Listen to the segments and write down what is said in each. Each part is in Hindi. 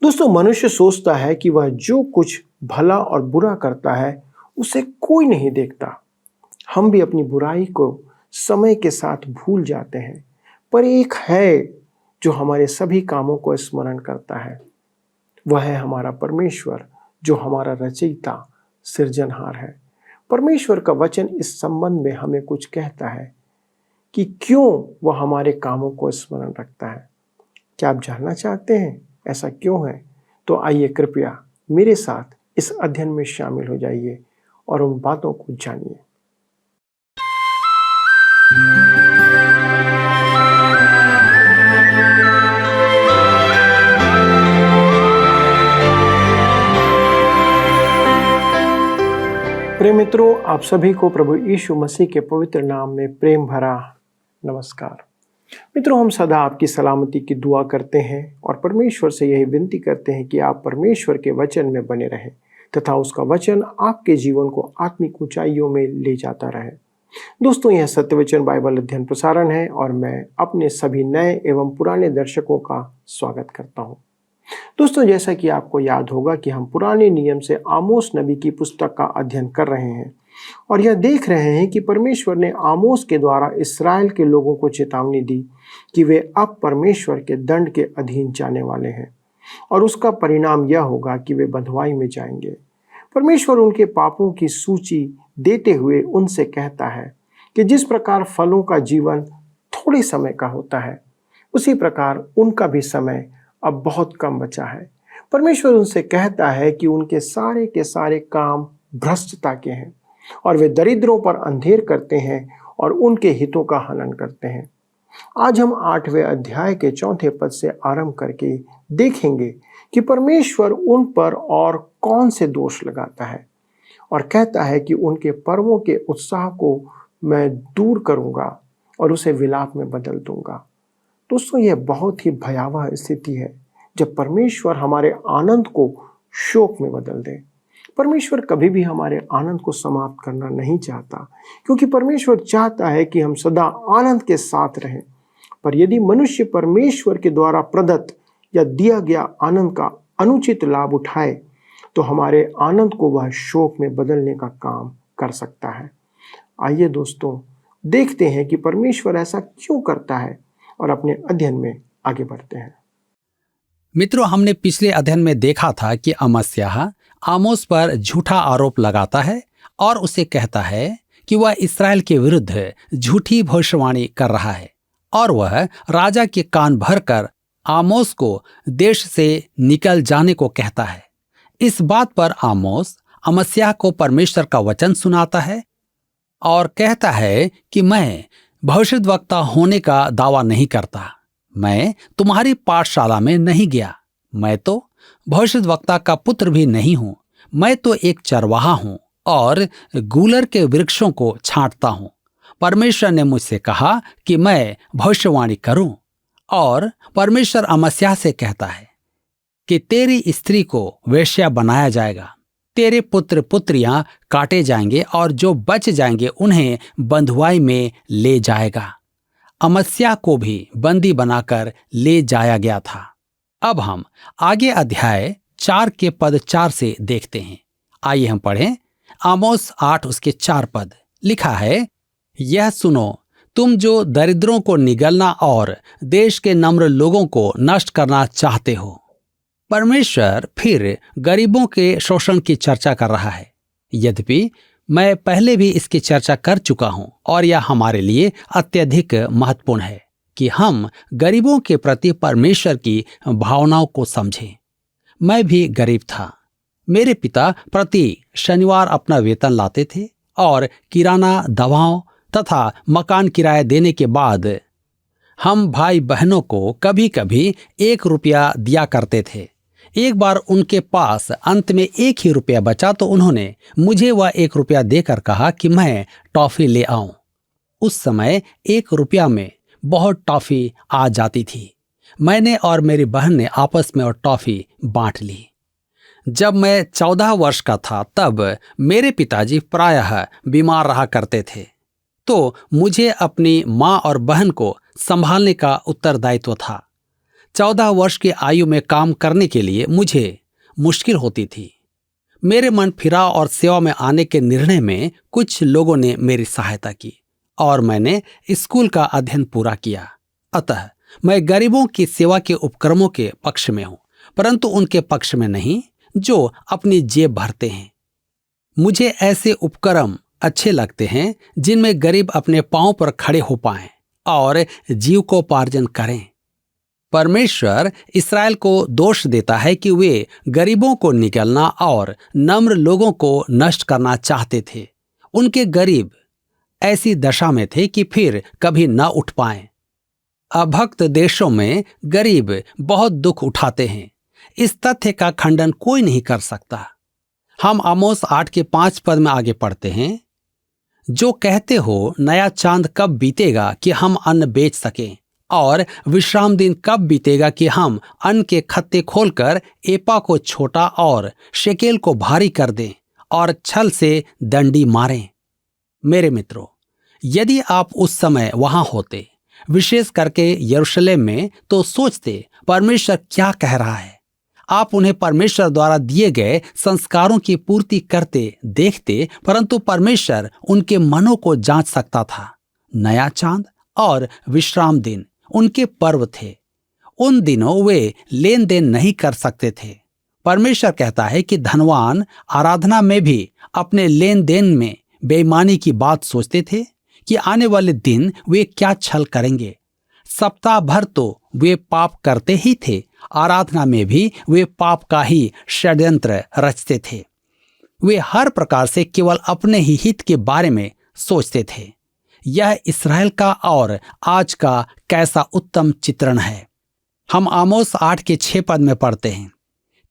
दोस्तों, मनुष्य सोचता है कि वह जो कुछ भला और बुरा करता है उसे कोई नहीं देखता। हम भी अपनी बुराई को समय के साथ भूल जाते हैं, पर एक है जो हमारे सभी कामों को स्मरण करता है। वह है हमारा परमेश्वर, जो हमारा रचयिता सृजनहार है। परमेश्वर का वचन इस संबंध में हमें कुछ कहता है कि क्यों वह हमारे कामों को स्मरण रखता है। क्या आप जानना चाहते हैं ऐसा क्यों है? तो आइए कृपया मेरे साथ इस अध्ययन में शामिल हो जाइए और उन बातों को जानिए। प्रिय मित्रों, आप सभी को प्रभु यीशु मसीह के पवित्र नाम में प्रेम भरा नमस्कार। मित्रों, हम सदा आपकी सलामती की दुआ करते हैं और परमेश्वर से यही विनती करते हैं कि आप परमेश्वर के वचन में बने रहें तथा उसका वचन आपके जीवन को आत्मिक ऊंचाइयों में ले जाता रहे। दोस्तों, यह सत्यवचन बाइबल अध्ययन प्रसारण है और मैं अपने सभी नए एवं पुराने दर्शकों का स्वागत करता हूं। दोस्तों, जैसा कि आपको याद होगा कि हम पुराने नियम से आमोस नबी की पुस्तक का अध्ययन कर रहे हैं और यह देख रहे हैं कि परमेश्वर ने आमोस के द्वारा इस्राएल के लोगों को चेतावनी दी कि वे अब परमेश्वर के दंड के अधीन जाने वाले हैं और उसका परिणाम यह होगा कि वे बंधुआई में जाएंगे। परमेश्वर उनके पापों की सूची देते हुए उनसे कहता है कि जिस प्रकार फलों का जीवन थोड़े समय का होता है, उसी प्रकार उनका भी समय अब बहुत कम बचा है। परमेश्वर उनसे कहता है कि उनके सारे के सारे काम भ्रष्टता के हैं और वे दरिद्रों पर अंधेर करते हैं और उनके हितों का हनन करते हैं। आज हम 8वें अध्याय के 4 पद से आरंभ करके देखेंगे कि परमेश्वर उन पर और कौन से दोष लगाता है और कहता है कि उनके पर्वों के उत्साह को मैं दूर करूंगा और उसे विलाप में बदल दूंगा। दोस्तों, यह बहुत ही भयावह स्थिति है जब परमेश्वर हमारे आनंद को शोक में बदल दे। परमेश्वर कभी भी हमारे आनंद को समाप्त करना नहीं चाहता, क्योंकि परमेश्वर चाहता है कि हम सदा आनंद के साथ रहें। पर यदि मनुष्य परमेश्वर के द्वारा प्रदत्त या दिया गया आनंद का अनुचित लाभ उठाए तो हमारे आनंद को वह शोक में बदलने का काम कर सकता है। आइए दोस्तों, देखते हैं कि परमेश्वर ऐसा क्यों करता है और अपने अध्ययन में आगे बढ़ते हैं। मित्रों, हमने पिछले अध्ययन में देखा था कि अमस्याह आमोस पर झूठा आरोप लगाता है और उसे कहता है कि वह इस्राएल के विरुद्ध झूठी भविष्यवाणी कर रहा है और वह राजा के कान भरकर आमोस को देश से निकल जाने को कहता है। इस बात पर आमोस अमस्याह को परमेश्वर का वचन सुनाता है और कहता है कि मैं भविष्यद्वक्ता होने का दावा नहीं करता। मैं तुम्हारी पाठशाला में नहीं गया। मैं तो भविष्यद्वक्ता का पुत्र भी नहीं हूं। मैं तो एक चरवाहा हूं और गूलर के वृक्षों को छांटता हूं। परमेश्वर ने मुझसे कहा कि मैं भविष्यवाणी करूं। और परमेश्वर अमस्याह से कहता है कि तेरी स्त्री को वेश्या बनाया जाएगा, तेरे पुत्र पुत्रियां काटे जाएंगे और जो बच जाएंगे उन्हें बंधुआई में ले जाएगा। अमस्याह को भी बंदी बनाकर ले जाया गया था। अब हम आगे अध्याय 4 के पद 4 से देखते हैं। आइए हम पढ़ें आमोस 8 उसके 4 पद। लिखा है, यह सुनो, तुम जो दरिद्रों को निगलना और देश के नम्र लोगों को नष्ट करना चाहते हो। परमेश्वर फिर गरीबों के शोषण की चर्चा कर रहा है। यद्यपि मैं पहले भी इसकी चर्चा कर चुका हूं और यह हमारे लिए अत्यधिक महत्वपूर्ण है कि हम गरीबों के प्रति परमेश्वर की भावनाओं को समझें। मैं भी गरीब था। मेरे पिता प्रति शनिवार अपना वेतन लाते थे और किराना, दवाओं तथा मकान किराया देने के बाद हम भाई बहनों को कभी कभी 1 रुपया दिया करते थे। एक बार उनके पास अंत में 1 ही रुपया बचा तो उन्होंने मुझे वह 1 रुपया देकर कहा कि मैं टॉफी ले आऊं। उस समय 1 रुपया में बहुत टॉफी आ जाती थी। मैंने और मेरी बहन ने आपस में और टॉफी बांट ली। जब मैं 14 वर्ष का था तब मेरे पिताजी प्रायः बीमार रहा करते थे, तो मुझे अपनी माँ और बहन को संभालने का उत्तरदायित्व था। 14 वर्ष की आयु में काम करने के लिए मुझे मुश्किल होती थी। मेरे मन फिरा और सेवा में आने के निर्णय में कुछ लोगों ने मेरी सहायता की और मैंने स्कूल का अध्ययन पूरा किया। अतः मैं गरीबों की सेवा के उपक्रमों के पक्ष में हूं, परंतु उनके पक्ष में नहीं जो अपनी जेब भरते हैं। मुझे ऐसे उपक्रम अच्छे लगते हैं जिनमें गरीब अपने पांव पर खड़े हो पाएं और जीविकोपार्जन करें। परमेश्वर इस्राएल को दोष देता है कि वे गरीबों को निगलना और नम्र लोगों को नष्ट करना चाहते थे। उनके गरीब ऐसी दशा में थे कि फिर कभी न उठ पाएं। अभक्त देशों में गरीब बहुत दुख उठाते हैं। इस तथ्य का खंडन कोई नहीं कर सकता। हम आमोस 8 के 5 पद में आगे पढ़ते हैं, जो कहते हो नया चांद कब बीतेगा कि हम अन्न बेच सकें, और विश्राम दिन कब बीतेगा कि हम अन्न के खत्ते खोलकर एपा को छोटा और शेकेल को भारी कर दें और छल से दंडी मारें। मेरे मित्रों, यदि आप उस समय वहां होते, विशेष करके यरूशलेम में, तो सोचते परमेश्वर क्या कह रहा है। आप उन्हें परमेश्वर द्वारा दिए गए संस्कारों की पूर्ति करते देखते, परंतु परमेश्वर उनके मनों को जांच सकता था। नया चांद और विश्राम दिन उनके पर्व थे। उन दिनों वे लेन देन नहीं कर सकते थे। परमेश्वर कहता है कि धनवान आराधना में भी अपने लेन देन में बेईमानी की बात सोचते थे कि आने वाले दिन वे क्या छल करेंगे। सप्ताह भर तो वे पाप करते ही थे, आराधना में भी वे पाप का ही षड्यंत्र रचते थे। वे हर प्रकार से केवल अपने ही हित के बारे में सोचते थे। यह इस्राएल का और आज का कैसा उत्तम चित्रण है। हम आमोस 8 के 6 पद में पढ़ते हैं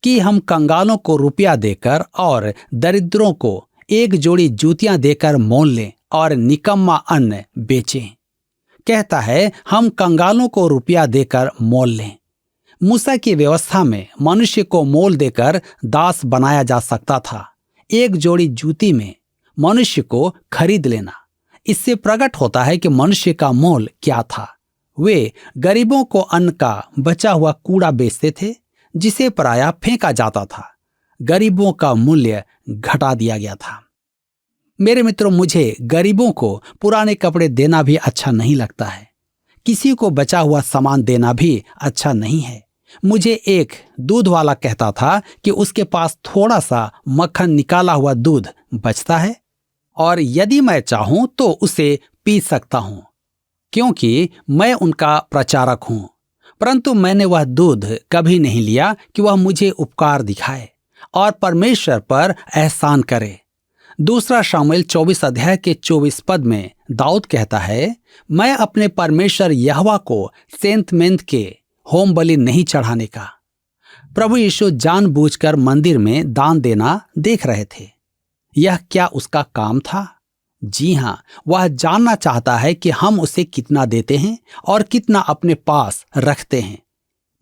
कि हम कंगालों को रुपया देकर और दरिद्रों को एक जोड़ी जूतियां देकर मोल लें और निकम्मा अन्न बेचें। कहता है हम कंगालों को रुपया देकर मोल लें। मूसा की व्यवस्था में मनुष्य को मोल देकर दास बनाया जा सकता था। एक जोड़ी जूती में मनुष्य को खरीद लेना। इससे प्रकट होता है कि मनुष्य का मोल क्या था। वे गरीबों को अन्न का बचा हुआ कूड़ा बेचते थे, जिसे पराया फेंका जाता था। गरीबों का मूल्य घटा दिया गया था। मेरे मित्रों, मुझे गरीबों को पुराने कपड़े देना भी अच्छा नहीं लगता है। किसी को बचा हुआ सामान देना भी अच्छा नहीं है। मुझे एक दूध वाला कहता था कि उसके पास थोड़ा सा मक्खन निकाला हुआ दूध बचता है और यदि मैं चाहूं तो उसे पी सकता हूं, क्योंकि मैं उनका प्रचारक हूं। परंतु मैंने वह दूध कभी नहीं लिया कि वह मुझे उपकार दिखाए और परमेश्वर पर एहसान करे। दूसरा शामुएल 24 अध्याय के 24 पद में दाऊद कहता है, मैं अपने परमेश्वर यहोवा को सेंतमेंत के होम बलि नहीं चढ़ाने का। प्रभु यीशु जानबूझकर मंदिर में दान देना देख रहे थे। यह क्या उसका काम था? जी हां, वह जानना चाहता है कि हम उसे कितना देते हैं और कितना अपने पास रखते हैं।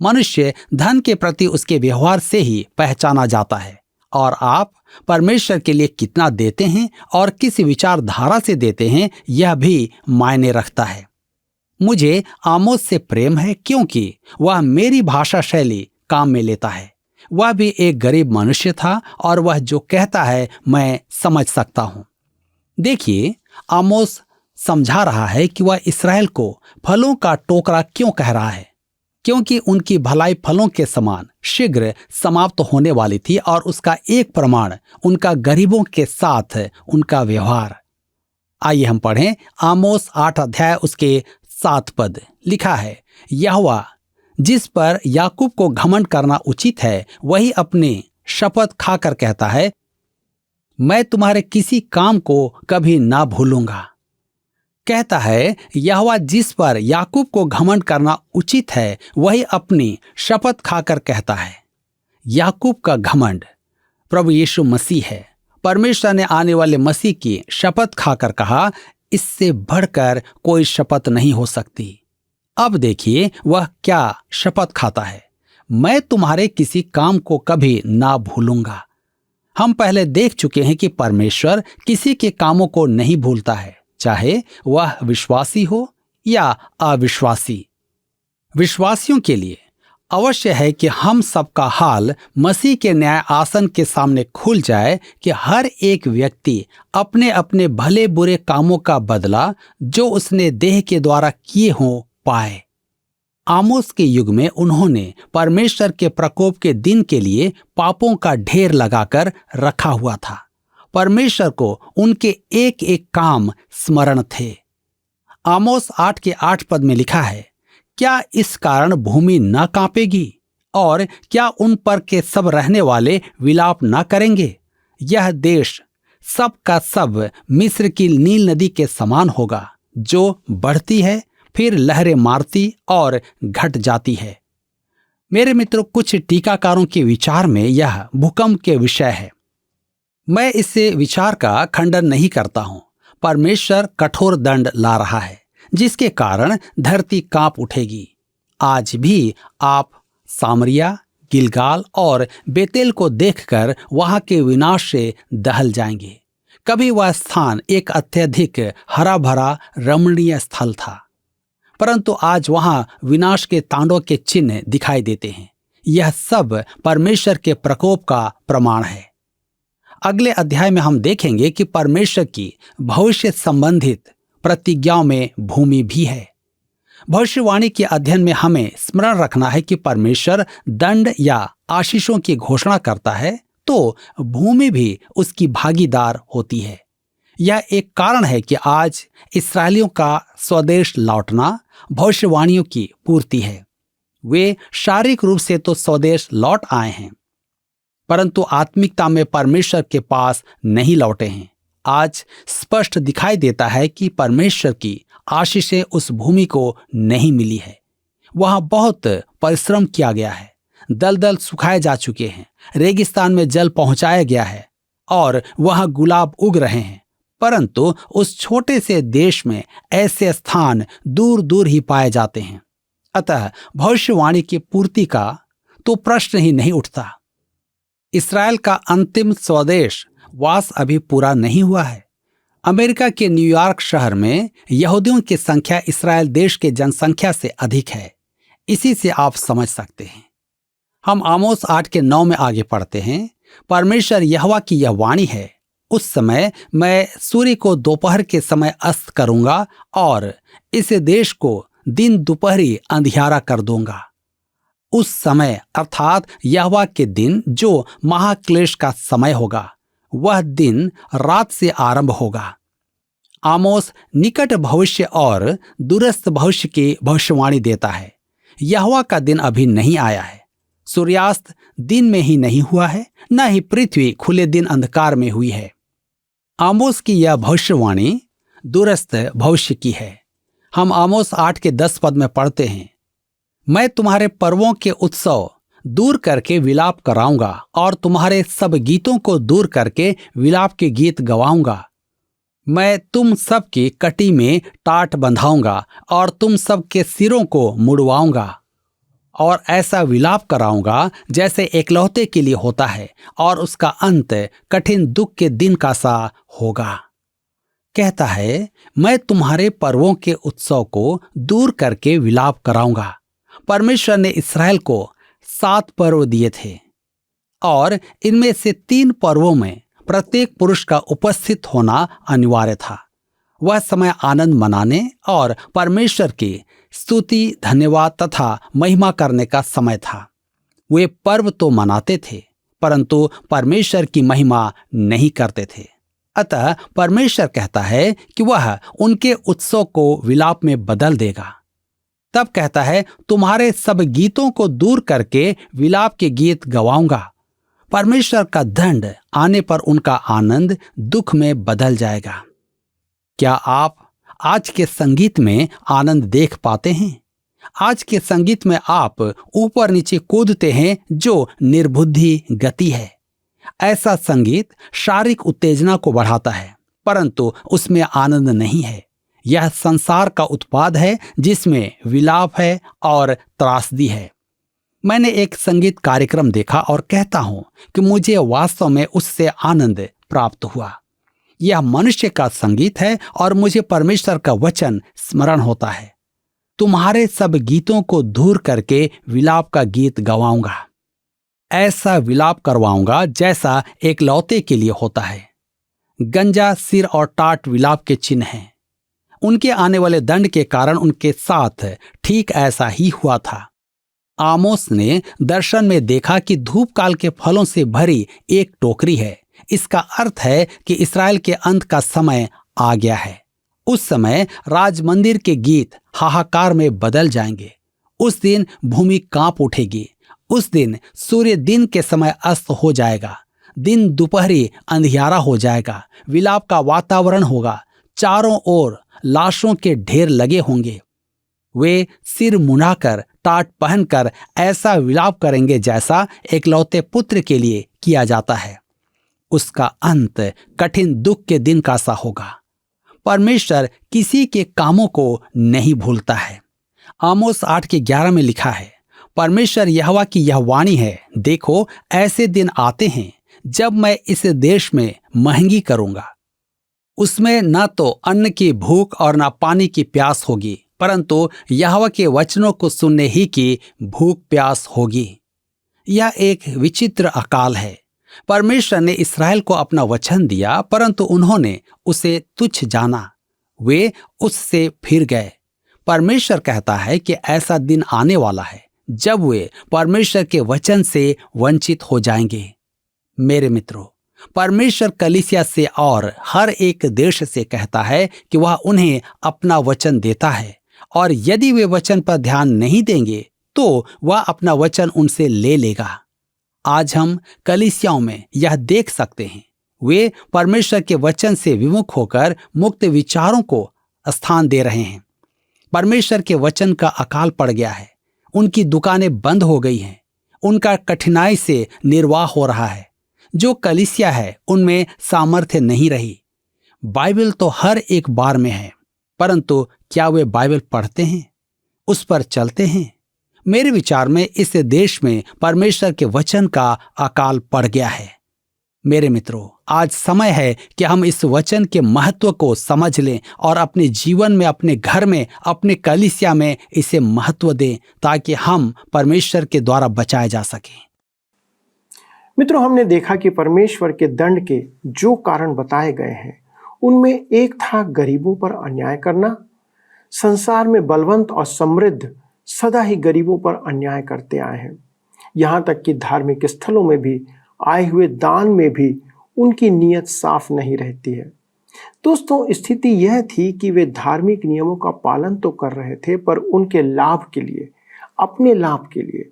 मनुष्य धन के प्रति उसके व्यवहार से ही पहचाना जाता है। और आप परमेश्वर के लिए कितना देते हैं और किस विचारधारा से देते हैं, यह भी मायने रखता है। मुझे आमोस से प्रेम है क्योंकि वह मेरी भाषा शैली काम में लेता है। वह भी एक गरीब मनुष्य था और वह जो कहता है मैं समझ सकता हूं। देखिए, आमोस समझा रहा है कि वह इस्राएल को फलों का टोकरा क्यों कह रहा है, क्योंकि उनकी भलाई फलों के समान शीघ्र समाप्त होने वाली थी और उसका एक प्रमाण उनका गरीबों के साथ उनका व्यवहार। आइए हम पढ़ें आमोस 8 अध्याय उसके 7 पद। लिखा है, यहोवा जिस पर याकूब को घमंड करना उचित है, वही अपनी शपथ खाकर कहता है, मैं तुम्हारे किसी काम को कभी ना भूलूंगा। कहता है, यहोवा जिस पर याकूब को घमंड करना उचित है, वही अपनी शपथ खाकर कहता है। याकूब का घमंड प्रभु यीशु मसीह है। परमेश्वर ने आने वाले मसीह की शपथ खाकर कहा, इससे बढ़कर कोई शपथ नहीं हो सकती। अब देखिए वह क्या शपथ खाता है, मैं तुम्हारे किसी काम को कभी ना भूलूंगा। हम पहले देख चुके हैं कि परमेश्वर किसी के कामों को नहीं भूलता है, चाहे वह विश्वासी हो या अविश्वासी। विश्वासियों के लिए अवश्य है कि हम सबका हाल मसीह के न्याय आसन के सामने खुल जाए कि हर एक व्यक्ति अपने अपने भले बुरे कामों का बदला जो उसने देह के द्वारा किए हों पाए। आमोस के युग में उन्होंने परमेश्वर के प्रकोप के दिन के लिए पापों का ढेर लगाकर रखा हुआ था। परमेश्वर को उनके एक एक काम स्मरण थे। आमोस 8 में लिखा है, क्या इस कारण भूमि न कांपेगी और क्या उन पर के सब रहने वाले विलाप न करेंगे? यह देश सब का सब मिस्र की नील नदी के समान होगा, जो बढ़ती है फिर लहरें मारती और घट जाती है। मेरे मित्रों, कुछ टीकाकारों के विचार में यह भूकंप के विषय है। मैं इस विचार का खंडन नहीं करता हूं। परमेश्वर कठोर दंड ला रहा है जिसके कारण धरती कांप उठेगी। आज भी आप सामरिया, गिलगाल और बेतेल को देखकर वहां के विनाश से दहल जाएंगे। कभी वह स्थान एक अत्यधिक हरा भरा रमणीय स्थल था, परंतु आज वहां विनाश के तांडव के चिन्ह दिखाई देते हैं। यह सब परमेश्वर के प्रकोप का प्रमाण है। अगले अध्याय में हम देखेंगे कि परमेश्वर की भविष्य संबंधित प्रतिज्ञाओं में भूमि भी है। भविष्यवाणी के अध्ययन में हमें स्मरण रखना है कि परमेश्वर दंड या आशीषों की घोषणा करता है तो भूमि भी उसकी भागीदार होती है। यह एक कारण है कि आज इस्राएलियों का स्वदेश लौटना भविष्यवाणियों की पूर्ति है। वे शारीरिक रूप से तो स्वदेश लौट आए हैं, परंतु आत्मिकता में परमेश्वर के पास नहीं लौटे हैं। आज स्पष्ट दिखाई देता है कि परमेश्वर की आशीषें उस भूमि को नहीं मिली है। वहां बहुत परिश्रम किया गया है, दलदल सुखाए जा चुके हैं, रेगिस्तान में जल पहुंचाया गया है और वहां गुलाब उग रहे हैं, परंतु उस छोटे से देश में ऐसे स्थान दूर दूर ही पाए जाते हैं। अतः भविष्यवाणी की पूर्ति का तो प्रश्न ही नहीं उठता। इस्राएल का अंतिम स्वदेश वास अभी पूरा नहीं हुआ है। अमेरिका के न्यूयॉर्क शहर में यहूदियों की संख्या इस्राएल देश के जनसंख्या से अधिक है। इसी से आप समझ सकते हैं। हम आमोस 8:9 में आगे पढ़ते हैं। परमेश्वर यहोवा की यह वाणी है, उस समय मैं सूर्य को दोपहर के समय अस्त करूंगा और इस देश को दिन दोपहरी अंधियारा कर दूंगा। उस समय अर्थात यहोवा के दिन जो महाक्लेश का समय होगा, वह दिन रात से आरंभ होगा। आमोस निकट भविष्य और दूरस्थ भविष्य की भविष्यवाणी देता है। यहोवा का दिन अभी नहीं आया है। सूर्यास्त दिन में ही नहीं हुआ है, न ही पृथ्वी खुले दिन अंधकार में हुई है। आमोस की यह भविष्यवाणी दूरस्थ भविष्य की है। हम आमोस 8:10 में पढ़ते हैं, मैं तुम्हारे पर्वों के उत्सव दूर करके विलाप कराऊंगा और तुम्हारे सब गीतों को दूर करके विलाप के गीत गवाऊंगा। मैं तुम सब की कटी में टाट बंधाऊंगा और तुम सब के सिरों को मुड़वाऊंगा और ऐसा विलाप कराऊंगा जैसे एकलौते के लिए होता है और उसका अंत कठिन दुख के दिन का सा होगा। कहता है, मैं तुम्हारे पर्वों के उत्सव को दूर करके विलाप कराऊंगा। परमेश्वर ने इस्राएल को 7 पर्व दिए थे और इनमें से 3 पर्वों में प्रत्येक पुरुष का उपस्थित होना अनिवार्य था। वह समय आनंद मनाने और परमेश्वर की स्तुति, धन्यवाद तथा महिमा करने का समय था। वे पर्व तो मनाते थे, परंतु परमेश्वर की महिमा नहीं करते थे। अतः परमेश्वर कहता है कि वह उनके उत्सव को विलाप में बदल देगा। तब कहता है, तुम्हारे सब गीतों को दूर करके विलाप के गीत गवाऊंगा। परमेश्वर का दंड आने पर उनका आनंद दुख में बदल जाएगा। क्या आप आज के संगीत में आनंद देख पाते हैं? आज के संगीत में आप ऊपर नीचे कूदते हैं जो निर्बुद्धि गति है। ऐसा संगीत शारीरिक उत्तेजना को बढ़ाता है, परंतु उसमें आनंद नहीं है। यह संसार का उत्पाद है जिसमें विलाप है और त्रासदी है। मैंने एक संगीत कार्यक्रम देखा और कहता हूं कि मुझे वास्तव में उससे आनंद प्राप्त हुआ। यह मनुष्य का संगीत है और मुझे परमेश्वर का वचन स्मरण होता है। तुम्हारे सब गीतों को दूर करके विलाप का गीत गवाऊंगा। ऐसा विलाप करवाऊंगा जैसा एक लौते के लिए होता है। गंजा सिर और टाट विलाप के चिन्ह हैं। उनके आने वाले दंड के कारण उनके साथ ठीक ऐसा ही हुआ था। आमोस ने दर्शन में देखा कि धूप काल के फलों से भरी एक टोकरी है। इसका अर्थ है कि इस्राएल के अंत का समय आ गया है। उस समय राज मंदिर के गीत हाहाकार में बदल जाएंगे। उस दिन भूमि कांप उठेगी। उस दिन सूर्य दिन के समय अस्त हो जाएगा। दिन दोपहरी अंधियारा हो जाएगा। विलाप का वातावरण होगा। चारों ओर लाशों के ढेर लगे होंगे। वे सिर मुंडाकर टाट पहनकर ऐसा विलाप करेंगे जैसा एकलौते पुत्र के लिए किया जाता है। उसका अंत कठिन दुख के दिन का सा होगा। परमेश्वर किसी के कामों को नहीं भूलता है। आमोस 8:11 में लिखा है, परमेश्वर यहोवा की यह वाणी है, देखो ऐसे दिन आते हैं जब मैं इस देश में महंगी करूंगा। उसमें न तो अन्न की भूख और न पानी की प्यास होगी, परंतु यहोवा के वचनों को सुनने ही की भूख प्यास होगी। यह एक विचित्र अकाल है। परमेश्वर ने इस्राएल को अपना वचन दिया, परंतु उन्होंने उसे तुच्छ जाना। वे उससे फिर गए। परमेश्वर कहता है कि ऐसा दिन आने वाला है जब वे परमेश्वर के वचन से वंचित हो जाएंगे। मेरे मित्रों, परमेश्वर कलीसिया से और हर एक देश से कहता है कि वह उन्हें अपना वचन देता है, और यदि वे वचन पर ध्यान नहीं देंगे तो वह अपना वचन उनसे ले लेगा। आज हम कलीसियाओं में यह देख सकते हैं, वे परमेश्वर के वचन से विमुख होकर मुक्त विचारों को स्थान दे रहे हैं। परमेश्वर के वचन का अकाल पड़ गया है। उनकी दुकानें बंद हो गई हैं। उनका कठिनाई से निर्वाह हो रहा है। जो कलीसिया है उनमें सामर्थ्य नहीं रही। बाइबल तो हर एक बार में है, परंतु क्या वे बाइबल पढ़ते हैं, उस पर चलते हैं? मेरे विचार में इस देश में परमेश्वर के वचन का अकाल पड़ गया है। मेरे मित्रों, आज समय है कि हम इस वचन के महत्व को समझ लें और अपने जीवन में, अपने घर में, अपने कलीसिया में इसे महत्व दें, ताकि हम परमेश्वर के द्वारा बचाए जा सकें। मित्रों, हमने देखा कि परमेश्वर के दंड के जो कारण बताए गए हैं, उनमें एक था गरीबों पर अन्याय करना। संसार में बलवंत और समृद्ध सदा ही गरीबों पर अन्याय करते आए हैं। यहाँ तक कि धार्मिक स्थलों में भी आए हुए दान में भी उनकी नीयत साफ नहीं रहती है। दोस्तों, स्थिति यह थी कि वे धार्मिक नियमों का पालन तो कर रहे थे, पर उनके लाभ के लिए, अपने लाभ के लिए।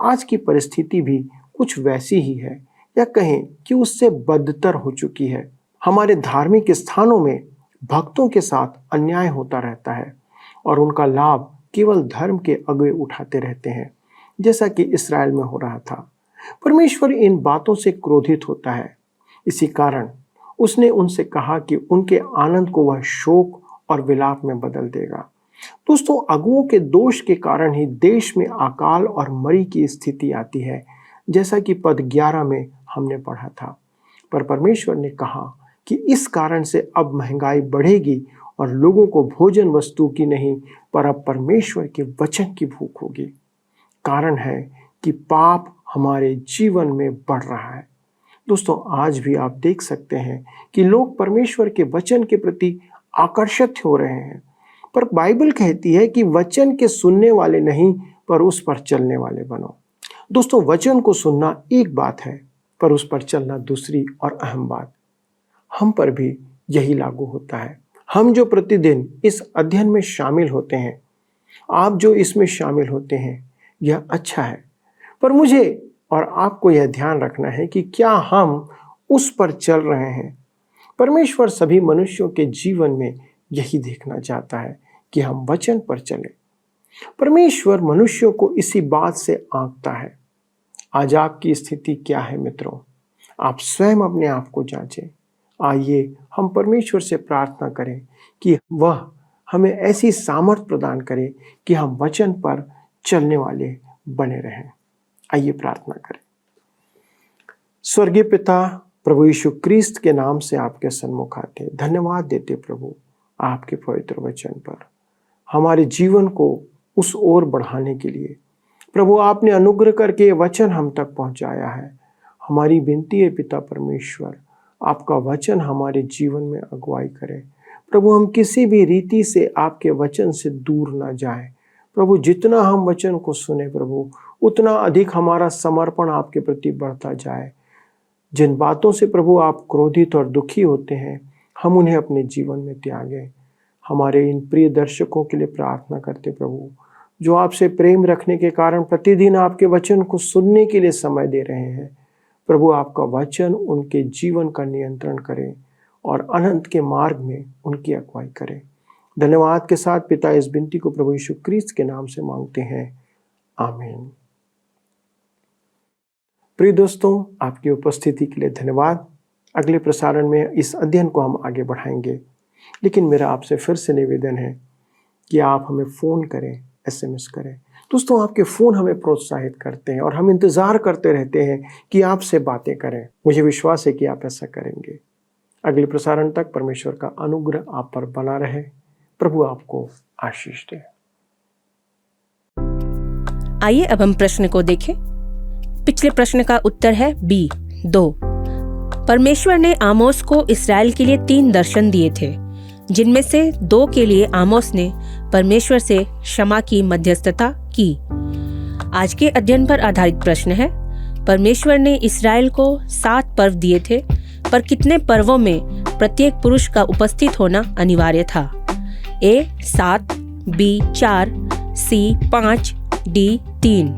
आज की परिस्थिति भी कुछ वैसी ही है, या कहें कि उससे बदतर हो चुकी है। हमारे धार्मिक स्थानों में भक्तों के साथ अन्याय होता रहता है और उनका लाभ केवल धर्म के अगुवे उठाते रहते हैं, जैसा कि इस्राएल में हो रहा था। परमेश्वर इन बातों से क्रोधित होता है। इसी कारण उसने उनसे कहा कि उनके आनंद को वह शोक और विलाप में बदल देगा। दोस्तों, अगुओं के दोष के कारण ही देश में अकाल और मरी की स्थिति आती है, जैसा कि पद 11 में हमने पढ़ा था। पर परमेश्वर ने कहा कि इस कारण से अब महंगाई बढ़ेगी और लोगों को भोजन वस्तु की नहीं, पर अब परमेश्वर के वचन की भूख होगी। कारण है कि पाप हमारे जीवन में बढ़ रहा है। दोस्तों, आज भी आप देख सकते हैं कि लोग परमेश्वर के वचन के प्रति आकर्षित हो रहे हैं, पर बाइबल कहती है कि वचन के सुनने वाले नहीं, पर उस पर चलने वाले बनो। दोस्तों, वचन को सुनना एक बात है, पर उस पर चलना दूसरी और अहम बात। हम पर भी यही लागू होता है। हम जो प्रतिदिन इस अध्ययन में शामिल होते हैं, आप जो इसमें शामिल होते हैं, यह अच्छा है, पर मुझे और आपको यह ध्यान रखना है कि क्या हम उस पर चल रहे हैं। परमेश्वर सभी मनुष्यों के जीवन में यही देखना चाहता है कि हम वचन पर चलें। परमेश्वर मनुष्यों को इसी बात से आंकता है। आज आपकी स्थिति क्या है मित्रों? आप स्वयं अपने आप को जांचें। आइए हम परमेश्वर से प्रार्थना करें कि वह हमें ऐसी सामर्थ प्रदान करे कि हम वचन पर चलने वाले बने रहें। आइए प्रार्थना करें। स्वर्गीय पिता, प्रभु यीशु क्रिस्त के नाम से आपके सन्मुख आते धन्यवाद देते प्रभु, आपके पवित्र वचन पर। हमारे जीवन को उस ओर बढ़ाने के लिए। प्रभु, आपने अनुग्रह करके ये वचन हम तक पहुंचाया है। हमारी विनती है पिता परमेश्वर, आपका वचन हमारे जीवन में अगुवाई करे। प्रभु, हम किसी भी रीति से आपके वचन से दूर ना जाएं। प्रभु, जितना हम वचन को सुने प्रभु, उतना अधिक हमारा समर्पण आपके प्रति बढ़ता जाए। जिन बातों से प्रभु आप क्रोधित और दुखी होते हैं, हम उन्हें अपने जीवन में त्यागें। हमारे इन प्रिय दर्शकों के लिए प्रार्थना करते प्रभु, जो आपसे प्रेम रखने के कारण प्रतिदिन आपके वचन को सुनने के लिए समय दे रहे हैं। प्रभु, आपका वचन उनके जीवन का नियंत्रण करे और अनंत के मार्ग में उनकी अगुवाई करे। धन्यवाद के साथ पिता, इस विनती को प्रभु यीशु क्रिस्त के नाम से मांगते हैं, आमीन। प्रिय दोस्तों, आपकी उपस्थिति के लिए धन्यवाद। अगले प्रसारण में इस अध्ययन को हम आगे बढ़ाएंगे, लेकिन मेरा आपसे फिर से निवेदन है कि आप हमें फ़ोन करें, SMS करें। दोस्तों, आपके फ़ोन हमें प्रोत्साहित करते हैं और हम इंतज़ार करते रहते हैं कि आपसे बातें करें। मुझे विश्वास है कि आप ऐसा करेंगे। अगले प्रसारण तक परमेश्वर का अनुग्रह आप पर बना रहे। प्रभु आपको आशीष दे। आइए अब हम प्रश्न को देखें। पिछले प्रश्न का उत्तर है B 2। परमेश्वर ने आमोस को इस्राएल के लिए 3 दर्शन दिए थे, जिनमें से 2 के लिए आमोस ने परमेश्वर से क्षमा की मध्यस्थता की। आज के अध्ययन पर आधारित प्रश्न है, परमेश्वर ने इस्राएल को 7 पर्व दिए थे, पर कितने पर्वों में प्रत्येक पुरुष का उपस्थित होना अनिवार्य था? A 7, B 4, C 5, D 3।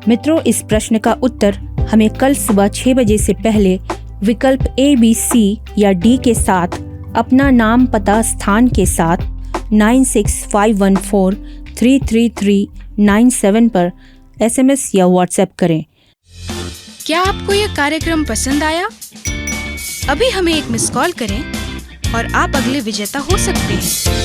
मित्रों, इस प्रश्न का उत्तर हमें कल सुबह 6 बजे से पहले विकल्प A, B, C या D के साथ अपना नाम, पता, स्थान के साथ 9651433397 पर SMS या WhatsApp करें। क्या आपको यह कार्यक्रम पसंद आया? अभी हमें एक मिस कॉल करें और आप अगले विजेता हो सकते हैं।